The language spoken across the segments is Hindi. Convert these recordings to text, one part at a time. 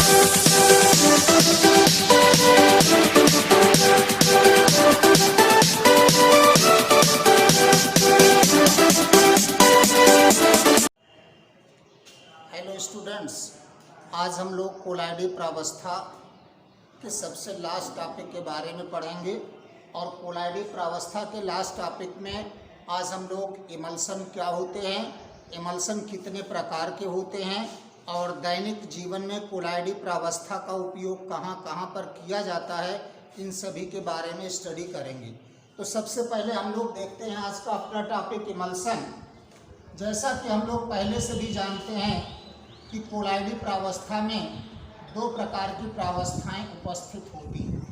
हेलो स्टूडेंट्स, आज हम लोग कोलाइडी प्रावस्था के सबसे लास्ट टॉपिक के बारे में पढ़ेंगे। और कोलाइडी प्रावस्था के लास्ट टॉपिक में आज हम लोग इमल्सन क्या होते हैं, इमल्सन कितने प्रकार के होते हैं और दैनिक जीवन में कोलाइडी प्रावस्था का उपयोग कहाँ कहाँ पर किया जाता है, इन सभी के बारे में स्टडी करेंगे। तो सबसे पहले हम लोग देखते हैं आज का अपना टॉपिक इमल्सन। जैसा कि हम लोग पहले से भी जानते हैं कि कोलाइडी प्रावस्था में दो प्रकार की प्रावस्थाएं उपस्थित होती हैं।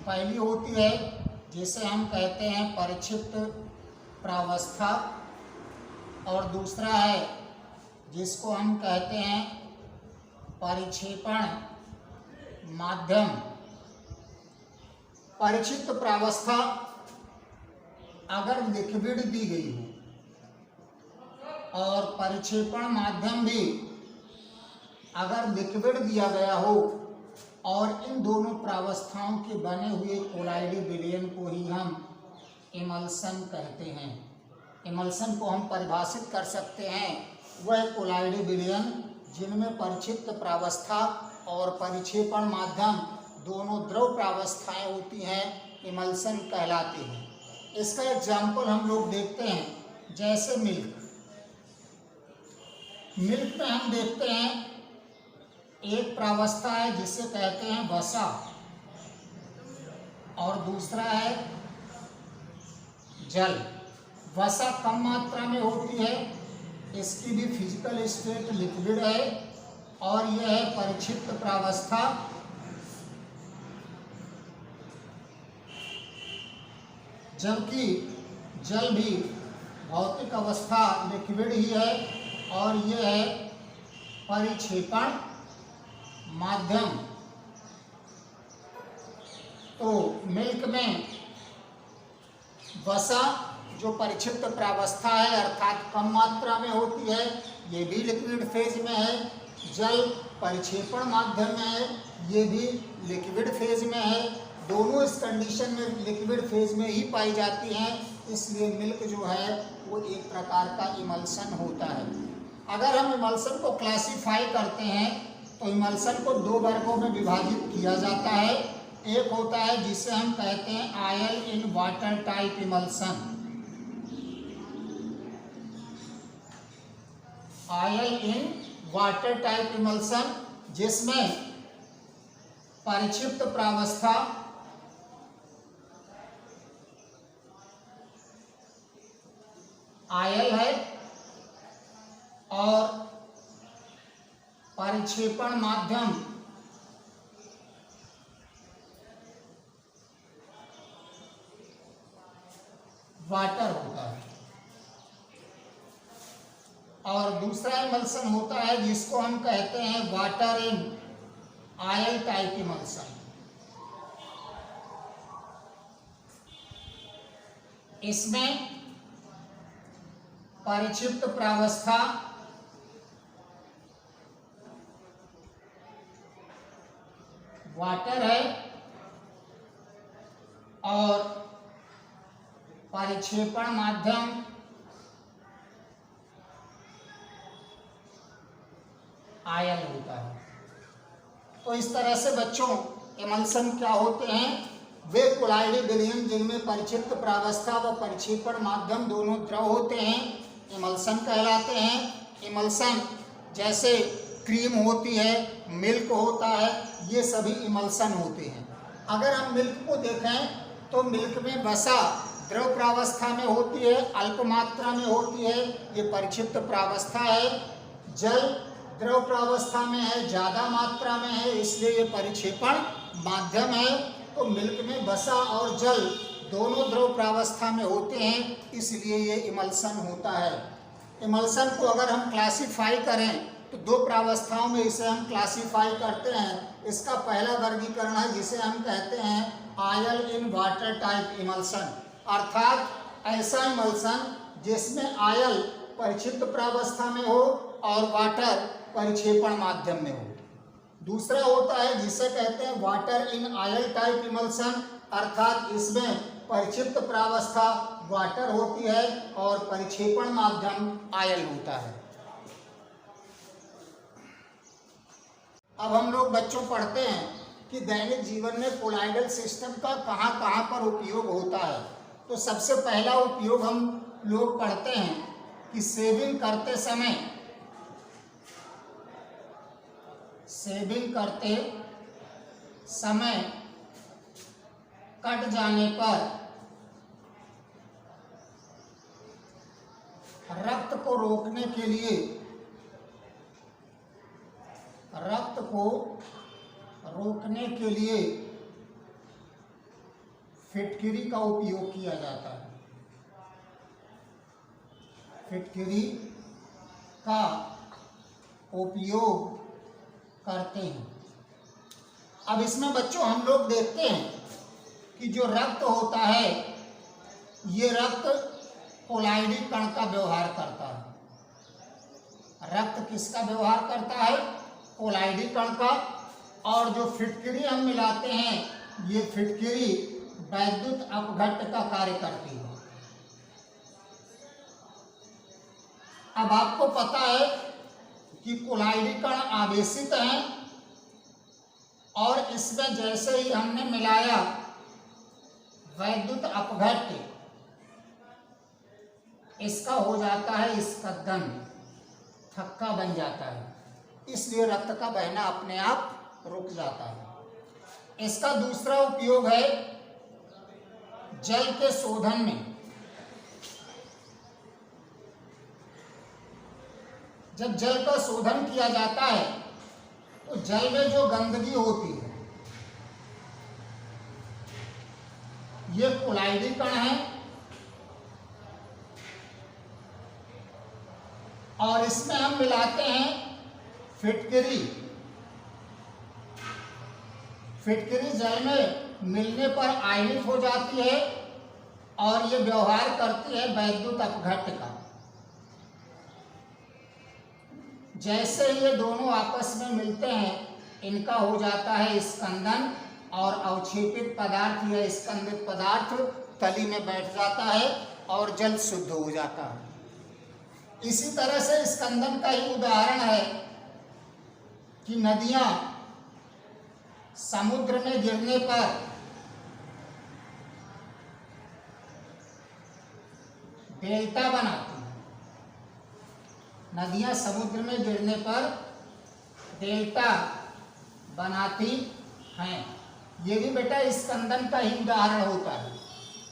पहली होती है जिसे हम कहते हैं परिक्षिप्त प्रावस्था, और दूसरा है जिसको हम कहते हैं परिक्षेपण माध्यम। परिक्षिप्त प्रावस्था अगर लिक्विड दी गई हो और परिक्षेपण माध्यम भी अगर लिक्विड दिया गया हो, और इन दोनों प्रावस्थाओं के बने हुए कोलाइडी विलयन को ही हम इमल्सन कहते हैं। इमल्सन को हम परिभाषित कर सकते हैं वह कोलाइडी विलयन जिनमें परिक्षिप्त प्रावस्था और परिक्षेपण माध्यम दोनों द्रव प्रावस्थाएं होती हैं, इमल्सन कहलाते हैं। इसका एग्जाम्पल हम लोग देखते हैं, जैसे मिल्क में हम देखते हैं एक प्रावस्था है जिसे कहते हैं वसा, और दूसरा है जल। वसा कम मात्रा में होती है, इसकी भी फिजिकल स्टेट लिक्विड है, और यह है परिक्षिप्त प्रावस्था। जबकि जल भी भौतिक अवस्था लिक्विड ही है, और यह है परिक्षेपण माध्यम। तो मिल्क में वसा जो परिक्षिप्त प्रावस्था है अर्थात कम मात्रा में होती है, ये भी लिक्विड फेज में है। जल परिक्षेपण माध्यम में है, ये भी लिक्विड फेज में है। दोनों इस कंडीशन में लिक्विड फेज में ही पाई जाती हैं, इसलिए मिल्क जो है वो एक प्रकार का इमल्सन होता है। अगर हम इमल्सन को क्लासिफाई करते हैं तो इमल्सन को दो वर्गों में विभाजित किया जाता है। एक होता है जिसे हम कहते हैं oil in water type emulsion. Oil in water type emulsion जिसमें परिक्षिप्त प्रावस्था आयल है और परिक्षेपण माध्यम वाटर होता है। और दूसरा इमल्सन होता है जिसको हम कहते हैं water in oil type emulsion. इसमें परिक्षिप्त प्रावस्था वाटर है और परिक्षेपण माध्यम आयल होता है। तो इस तरह से बच्चों इमल्सन क्या होते हैं, वे कोलाइडी विलयन जिनमें परिक्षिप्त प्रावस्था व परिक्षेपण माध्यम दोनों द्रव होते हैं, इमल्सन कहलाते हैं। इमल्सन जैसे क्रीम होती है, मिल्क होता है, ये सभी इमल्सन होते हैं। अगर हम मिल्क को देखें तो मिल्क में वसा द्रव प्रावस्था में होती है, अल्प मात्रा में होती है, ये परिक्षिप्त प्रावस्था है। जल द्रव प्रावस्था में है, ज़्यादा मात्रा में है, इसलिए ये परिक्षेपण माध्यम है। तो मिल्क में वसा और जल दोनों द्रव प्रावस्था में होते हैं, इसलिए ये इमल्सन होता है। इमल्सन को अगर हम क्लासिफाई करें तो दो प्रावस्थाओं में इसे हम क्लासिफाई करते हैं। इसका पहला वर्गीकरण है जिसे हम कहते हैं oil in water type emulsion, अर्थात ऐसा इमल्सन जिसमें आयल परिक्षिप्त प्रावस्था में हो और वाटर परिक्षेपण माध्यम में हो। दूसरा होता है जिसे कहते हैं water in oil type emulsion, अर्थात इसमें परिक्षिप्त प्रावस्था वाटर होती है और परिक्षेपण माध्यम ऑयल होता है। अब हम लोग बच्चों पढ़ते हैं कि दैनिक जीवन में कोलाइडल सिस्टम का कहाँ कहाँ पर उपयोग होता है। तो सबसे पहला उपयोग हम लोग पढ़ते हैं कि सेविंग करते समय कट जाने पर रक्त को रोकने के लिए फिटकिरी का उपयोग किया जाता है। फिटकिरी का उपयोग करते हैं। अब इसमें बच्चों हम लोग देखते हैं कि जो रक्त होता है ये रक्त कोलाइडी कण का व्यवहार करता है। रक्त किसका व्यवहार करता है? कोलाइडी कण का। और जो फिटकिरी हम मिलाते हैं ये फिटकिरी वैद्युत अपघट्ट का कार्य करती है। अब आपको पता है कि कोलाइडी कण आवेशित हैं और इसमें जैसे ही हमने मिलाया वैद्युत अपघट्ट, इसका हो जाता है स्कंदन, थक्का बन जाता है, इसलिए रक्त का बहना अपने आप रुक जाता है। इसका दूसरा उपयोग है जल के शोधन में। जब जल का शोधन किया जाता है तो जल में जो गंदगी होती है ये कोलाइडी कण है और इसमें हम मिलाते हैं फिटकिरी। फिटकिरी जल में मिलने पर आयनित हो जाती है और ये व्यवहार करती है वैद्युत अपघट्ट का। जैसे ये दोनों आपस में मिलते हैं इनका हो जाता है स्कंदन और अवक्षेपित पदार्थ या स्कंदित पदार्थ तली में बैठ जाता है और जल शुद्ध हो जाता है। इसी तरह से स्कंदन का ही उदाहरण है कि नदियां समुद्र में गिरने पर डेल्टा बनाती हैं। नदियां समुद्र में गिरने पर डेल्टा बनाती हैं। ये भी बेटा स्कंदन का ही उदाहरण होता है।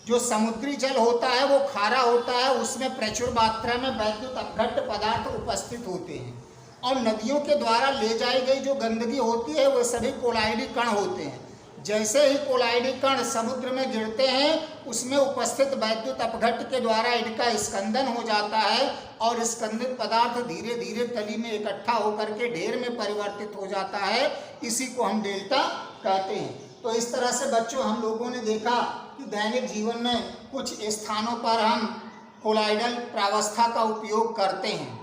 जो समुद्री जल होता है वो खारा होता है, उसमें प्रचुर मात्रा में वैद्युत अपघट्ट पदार्थ उपस्थित होते हैं और नदियों के द्वारा ले जाई गई जो गंदगी होती है वो सभी कोलाइडी कण होते हैं। जैसे ही कोलाइडी कण समुद्र में गिरते हैं उसमें उपस्थित वैद्युत अपघट्ट के द्वारा इनका स्कंदन हो जाता है और स्कंदित पदार्थ धीरे धीरे तली में इकट्ठा होकर के ढेर में परिवर्तित हो जाता है। इसी को हम डेल्टा कहते हैं। तो इस तरह से बच्चों हम लोगों ने देखा कि दैनिक जीवन में कुछ स्थानों पर हम कोलाइडल प्रावस्था का उपयोग करते हैं।